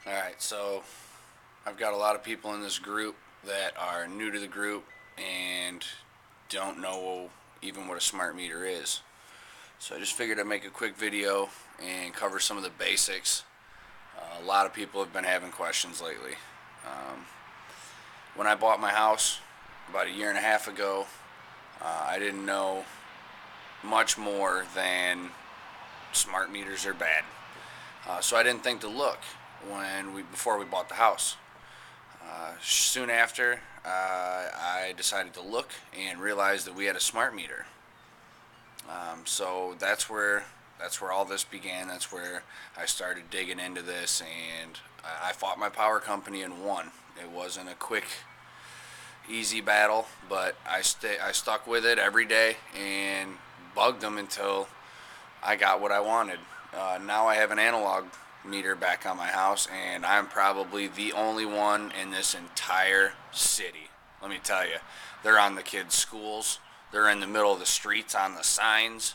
Alright, so I've got a lot of people in this group that are new to the group and don't know even what a smart meter is. So I just figured I'd make a quick video and cover some of the basics. A lot of people have been having questions lately. Um, when I bought my house about a year and a half ago, I didn't know much more than smart meters are bad. So I didn't think to look before we bought the house. Soon after, I decided to look and realized that we had a smart meter. So that's where all this began. That's where I started digging into this, and I fought my power company and won. It wasn't a quick, easy battle, but I stuck with it every day and bugged them until I got what I wanted. Now I have an analog meter back on my house, and I'm probably the only one in this entire city. Let me tell you, they're on the kids' schools, they're in the middle of the streets on the signs,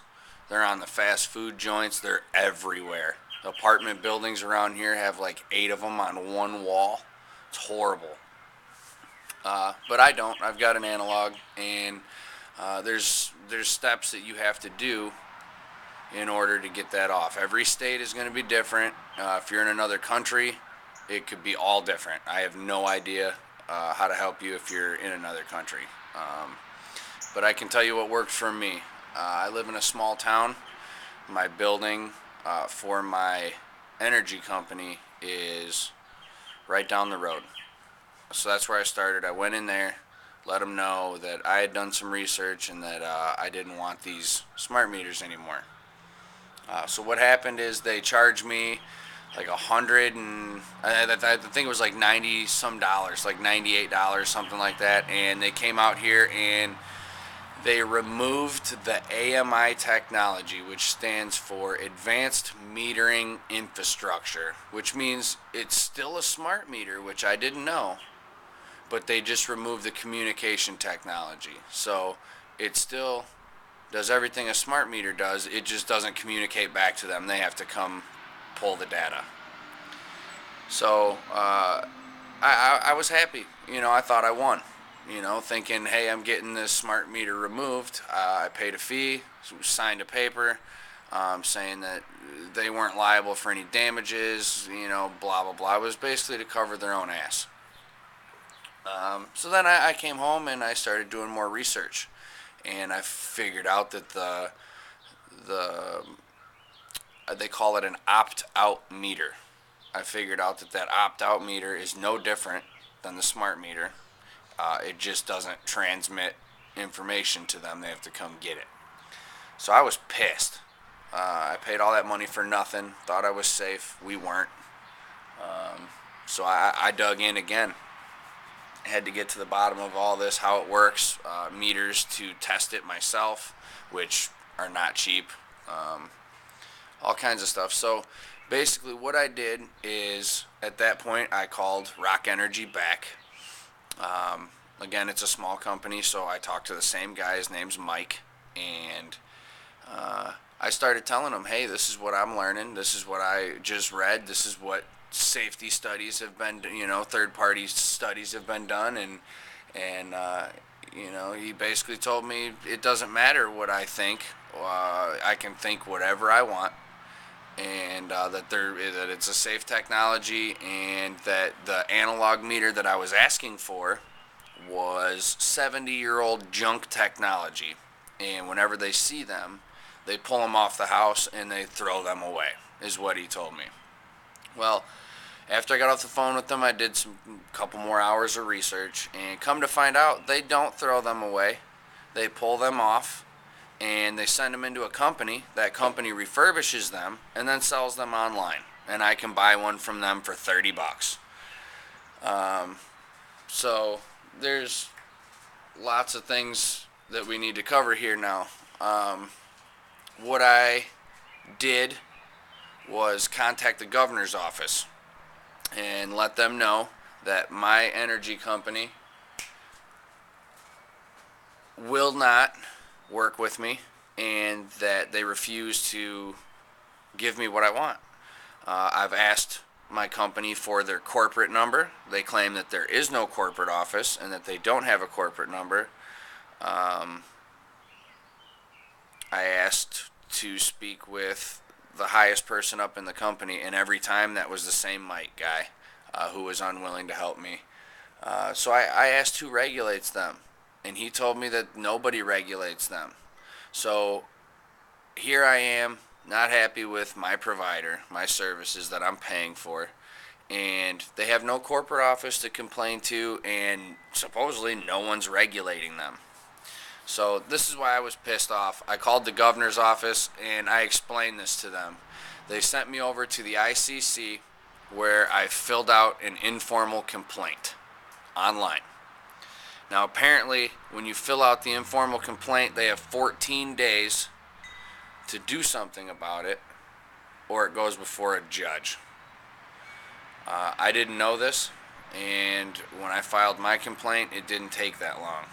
they're on the fast food joints, they're everywhere. Apartment buildings around here have like 8 of them on one wall. It's horrible. But I don't. I've got an analog, and there's steps that you have to do in order to get that off. Every state is going to be different. If you're in another country, it could be all different. I have no idea how to help you if you're in another country. But I can tell you what worked for me. I live in a small town. My building for my energy company is right down the road. So that's where I started. I went in there, let them know that I had done some research and that I didn't want these smart meters anymore. So what happened is they charged me like 100 and I think it was like 90 some dollars, like $98, something like that. And they came out here and they removed the AMI technology, which stands for Advanced Metering Infrastructure, which means it's still a smart meter, which I didn't know, but they just removed the communication technology. So it still does everything a smart meter does. It just doesn't communicate back to them. They have to come pull the data. So I was happy. I thought I won. Thinking, hey, I'm getting this smart meter removed. I paid a fee, signed a paper saying that they weren't liable for any damages, blah, blah, blah. It was basically to cover their own ass. So then I came home and I started doing more research. And I figured out that the they call it an opt-out meter. I figured out that opt-out meter is no different than the smart meter. It just doesn't transmit information to them. They have to come get it. So I was pissed. I paid all that money for nothing. Thought I was safe. We weren't. So I dug in again. Had to get to the bottom of all this, how it works, meters to test it myself, which are not cheap, all kinds of stuff. So basically what I did is at that point I called Rock Energy back. Again, it's a small company, so I talked to the same guy. His name's Mike, and I started telling him, hey, this is what I'm learning, this is what I just read, this is what safety studies have been, third-party studies have been done, and he basically told me it doesn't matter what I think. I can think whatever I want, and that it's a safe technology, and that the analog meter that I was asking for was 70-year-old junk technology, and whenever they see them, they pull them off the house and they throw them away, is what he told me. Well, after I got off the phone with them, I did some couple more hours of research, and come to find out, they don't throw them away. They pull them off, and they send them into a company. That company refurbishes them and then sells them online, and I can buy one from them for $30. So there's lots of things that we need to cover here now. What I did was contact the governor's office and let them know that my energy company will not work with me and that they refuse to give me what I want. I've asked my company for their corporate number. They claim that there is no corporate office and that they don't have a corporate number. I asked to speak with the highest person up in the company, and every time that was the same Mike guy who was unwilling to help me. So I asked who regulates them, and he told me that nobody regulates them. So here I am, not happy with my provider, my services that I'm paying for, and they have no corporate office to complain to, and supposedly no one's regulating them. So this is why I was pissed off. I called the governor's office and I explained this to them. They sent me over to the ICC where I filled out an informal complaint online. Now apparently when you fill out the informal complaint, they have 14 days to do something about it, or it goes before a judge. I didn't know this, and when I filed my complaint, it didn't take that long.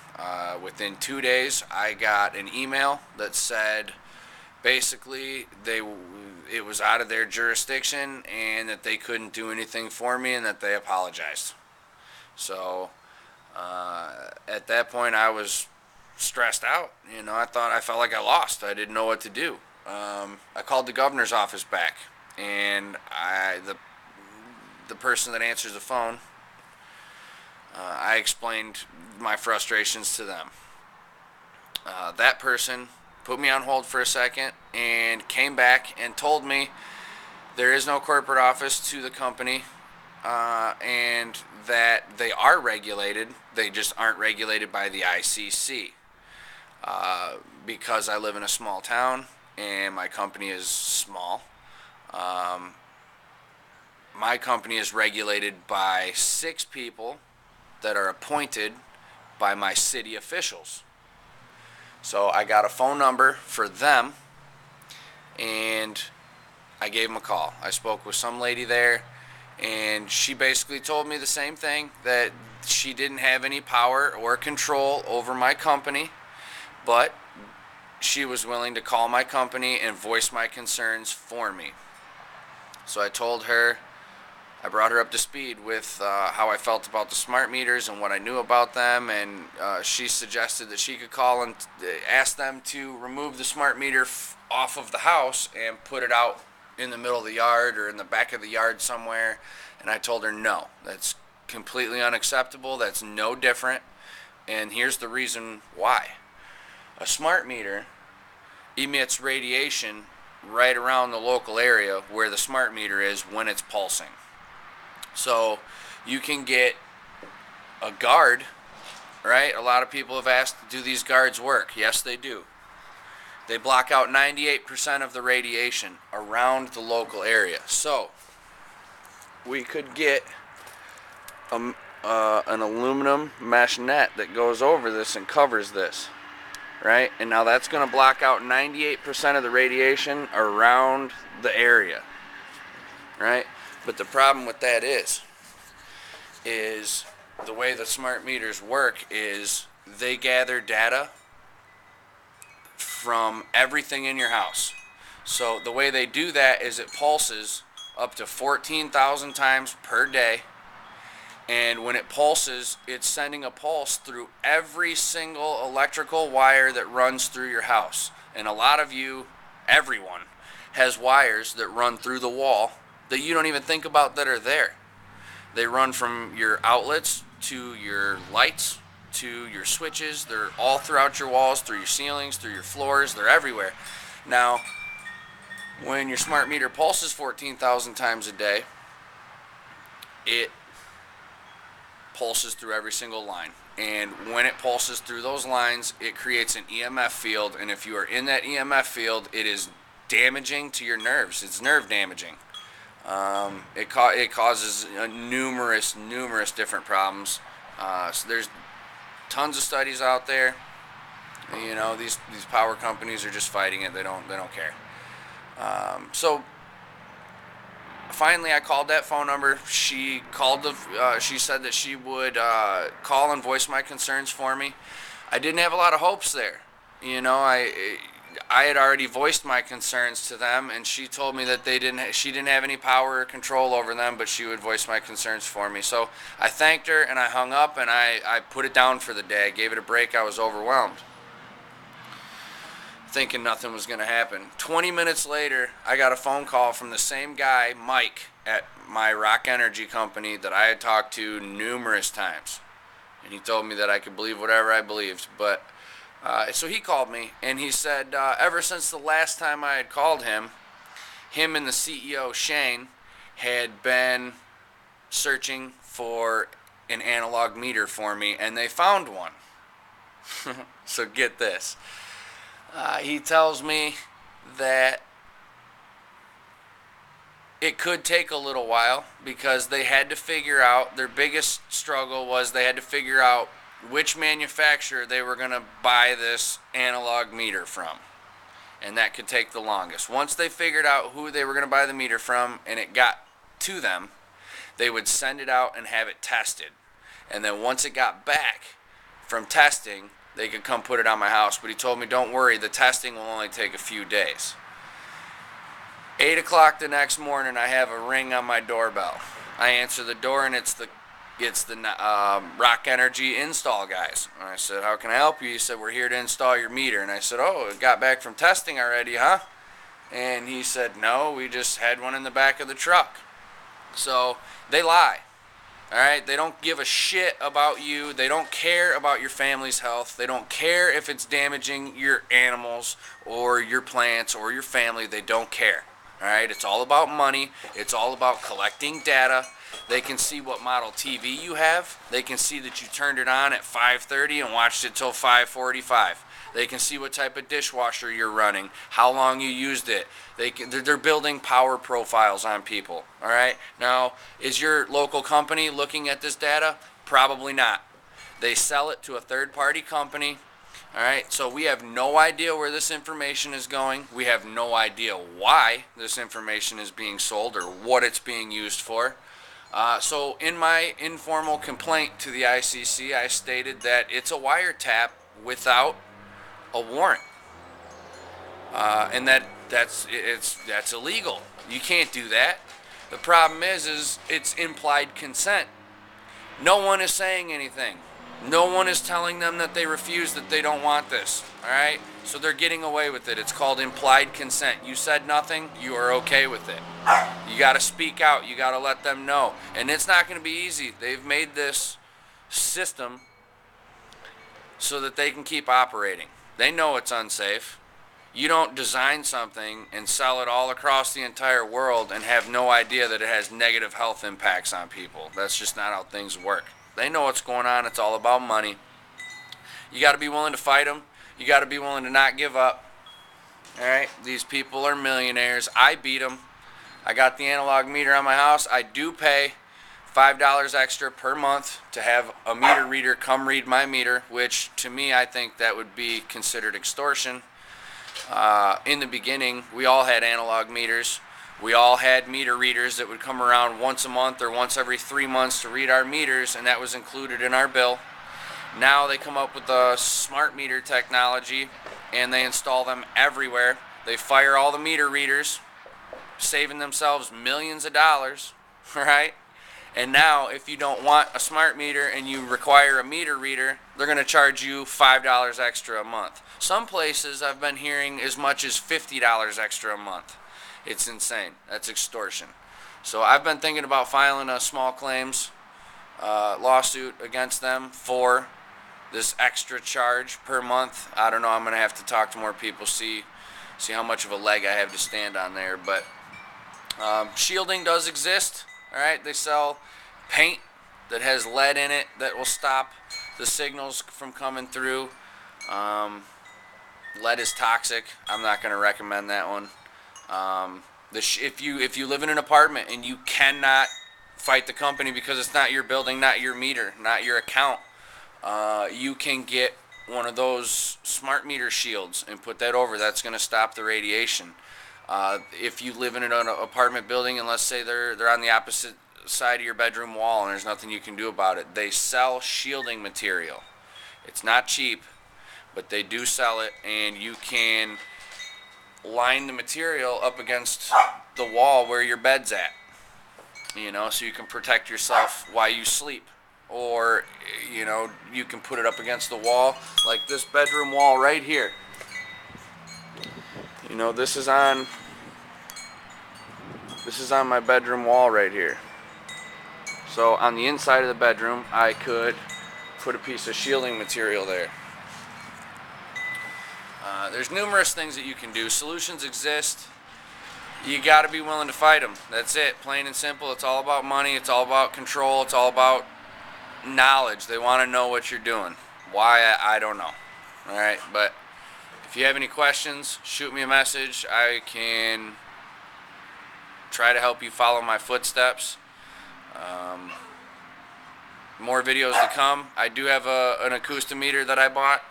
Within 2 days, I got an email that said basically it was out of their jurisdiction and that they couldn't do anything for me and that they apologized. So at that point, I was stressed out. I felt like I lost. I didn't know what to do. I called the governor's office back, and the person that answers the phone, I explained my frustrations to them. That person put me on hold for a second and came back and told me there is no corporate office to the company, and that they are regulated. They just aren't regulated by the ICC. Because I live in a small town and my company is small, my company is regulated by 6 people that are appointed by my city officials. So I got a phone number for them, and I gave them a call. I spoke with some lady there, and she basically told me the same thing, that she didn't have any power or control over my company, but she was willing to call my company and voice my concerns for me. So I told her, I brought her up to speed with how I felt about the smart meters and what I knew about them, and she suggested that she could call and ask them to remove the smart meter off of the house and put it out in the middle of the yard or in the back of the yard somewhere. And I told her, no, that's completely unacceptable. That's no different. And here's the reason why. A smart meter emits radiation right around the local area where the smart meter is when it's pulsing. So you can get a guard, right? A lot of people have asked, do these guards work? Yes, they do. They block out 98% of the radiation around the local area. So we could get an aluminum mesh net that goes over this and covers this, right? And now that's going to block out 98% of the radiation around the area, right? But the problem with that is the way the smart meters work is they gather data from everything in your house. So the way they do that is it pulses up to 14,000 times per day. And when it pulses, it's sending a pulse through every single electrical wire that runs through your house. And a lot of you, everyone, has wires that run through the wall that you don't even think about that are there. They run from your outlets to your lights to your switches. They're all throughout your walls, through your ceilings, through your floors. They're everywhere. Now, when your smart meter pulses 14,000 times a day, it pulses through every single line. And when it pulses through those lines, it creates an EMF field. And if you are in that EMF field, it is damaging to your nerves. It's nerve damaging. It causes numerous different problems. So there's tons of studies out there. These power companies are just fighting it. They don't care. So finally, I called that phone number. She called she said that she would call and voice my concerns for me. I didn't have a lot of hopes there. I had already voiced my concerns to them, and she told me that she didn't have any power or control over them, but she would voice my concerns for me. So I thanked her, and I hung up, and I put it down for the day. I gave it a break. I was overwhelmed, thinking nothing was going to happen. 20 minutes later, I got a phone call from the same guy, Mike, at my Rock Energy company that I had talked to numerous times. And he told me that I could believe whatever I believed. But so he called me, and he said ever since the last time I had called him and the CEO, Shane, had been searching for an analog meter for me, and they found one. So get this. He tells me that it could take a little while because they had to figure out, their biggest struggle was they had to figure out which manufacturer they were going to buy this analog meter from. And that could take the longest. Once they figured out who they were going to buy the meter from and it got to them, they would send it out and have it tested. And then once it got back from testing, they could come put it on my house. But he told me, don't worry, the testing will only take a few days. 8 o'clock the next morning, I have a ring on my doorbell. I answer the door, and it's the Rock Energy install guys. And I said, how can I help you? He said, we're here to install your meter. And I said, oh, it got back from testing already, huh? And he said, no, we just had one in the back of the truck. So they lie. All right, they don't give a shit about you. They don't care about your family's health. They don't care if it's damaging your animals or your plants or your family. They don't care. All right, it's all about money. It's all about collecting data. They can see what model TV you have. They can see that you turned it on at 5:30 and watched it till 5:45. They can see what type of dishwasher you're running, how long you used it. They're building power profiles on people. All right. Now, is your local company looking at this data? Probably not. They sell it to a third-party company. All right. So we have no idea where this information is going. We have no idea why this information is being sold or what it's being used for. So in my informal complaint to the ICC, I stated that it's a wiretap without a warrant, and that's illegal. You can't do that. The problem is it's implied consent. No one is saying anything. No one is telling them that they refuse, that they don't want this. All right, so they're getting away with it. It's called implied consent. You said nothing, you are okay with it. You got to speak out. You got to let them know, and it's not going to be easy. They've made this system so that they can keep operating. They know it's unsafe. You don't design something and sell it all across the entire world and have no idea that it has negative health impacts on people. That's just not how things work. They know what's going on. It's all about money. You got to be willing to fight them. You got to be willing to not give up. All right? These people are millionaires. I beat them. I got the analog meter on my house. I do pay $5 extra per month to have a meter reader come read my meter, which to me, I think that would be considered extortion. In the beginning, we all had analog meters. We all had meter readers that would come around once a month or once every 3 months to read our meters, and that was included in our bill. Now they come up with the smart meter technology, and they install them everywhere. They fire all the meter readers, saving themselves millions of dollars, right? And now, if you don't want a smart meter and you require a meter reader, they're going to charge you $5 extra a month. Some places I've been hearing as much as $50 extra a month. It's insane. That's extortion. So I've been thinking about filing a small claims lawsuit against them for this extra charge per month. I don't know. I'm going to have to talk to more people, see how much of a leg I have to stand on there. But shielding does exist. All right, they sell paint that has lead in it that will stop the signals from coming through. Lead is toxic. I'm not going to recommend that one. If you live in an apartment and you cannot fight the company because it's not your building, not your meter, not your account, you can get one of those smart meter shields and put that over. That's going to stop the radiation. If you live in an apartment building and let's say they're on the opposite side of your bedroom wall and there's nothing you can do about it, they sell shielding material. It's not cheap, but they do sell it, and you can line the material up against the wall where your bed's at, you know, so you can protect yourself while you sleep. Or, you know, you can put it up against the wall, like this bedroom wall right here. You know, this is on my bedroom wall right here. So on the inside of the bedroom, I could put a piece of shielding material there. There's numerous things that you can do. Solutions exist. You got to be willing to fight them. That's it. Plain and simple. It's all about money. It's all about control. It's all about knowledge. They want to know what you're doing. Why? I don't know. All right, but if you have any questions, shoot me a message. I can try to help you follow my footsteps. More videos to come. I do have an Acoustimeter that I bought,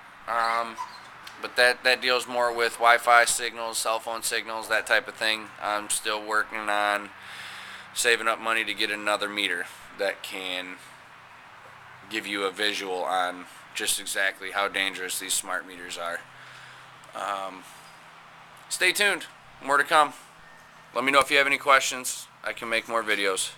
but that deals more with Wi-Fi signals, cell phone signals, that type of thing. I'm still working on saving up money to get another meter that can give you a visual on just exactly how dangerous these smart meters are. Stay tuned. More to come. Let me know if you have any questions. I can make more videos.